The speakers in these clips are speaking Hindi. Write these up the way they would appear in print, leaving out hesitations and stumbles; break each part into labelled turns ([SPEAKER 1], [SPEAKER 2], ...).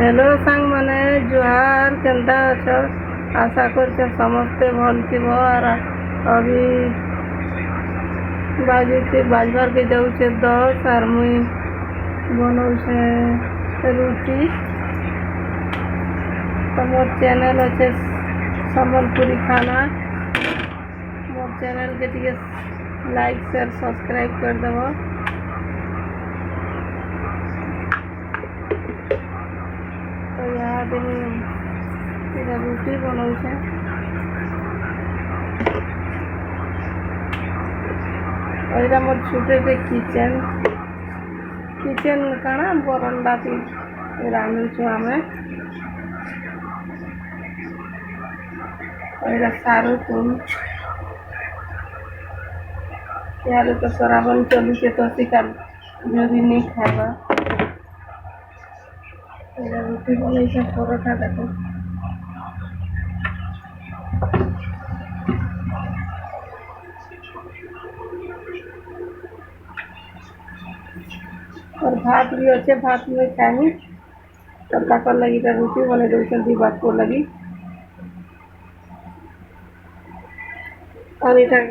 [SPEAKER 1] हेलो सांग माने जुहार केंता अछ आशा कर समस्ते भल थी और अभी बाजुचे बाजबार के जाऊे 10 और मुई बनाऊे रुटी। तो मोर चैनल अच्छे संबलपुरी खाना मोर चैनल के टे लाइक शेयर सब्सक्राइब कर देव। तो यहाँ रुटी बनाऊे और मोर छुटे किचन किचन काना बरंडा थी रांधुचु आम और सारू तुम यार तो सराबन चलू के तो शिकार जो भी नहीं खाएगा रुटी बन परोठा देखो और भात भी अच्छे भात में खाई तो ताकर लगी रुटी बने दूसरी बात को लगी और इधर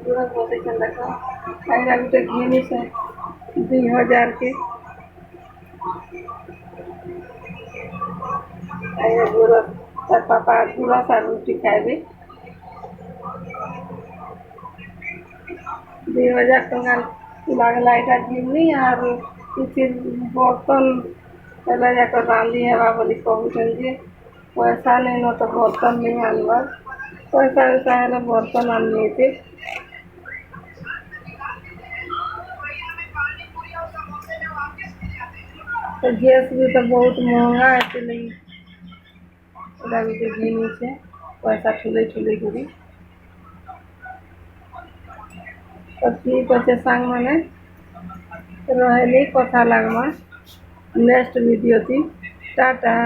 [SPEAKER 1] पूरा बहुत देखा गोटे घिनी से 2000 के तार पापा पूरा सा रुटी खाए 2000 टका लगला यहाँ घिनी और किसी बर्तन पहले जाकर रांधी हवा बोली कहून जे पैसा नहीं न तो बर्तन नहीं आनवा पैसा वैसा है बर्तन आने थे। तो गैस भी तो बहुत महंगा है नहीं घिनी से पैसा ठुले ठुले करी तो ठीक अच्छे सांग मैंने रही कथा लगमा नेक्स्ट वीडियो थी टाटा।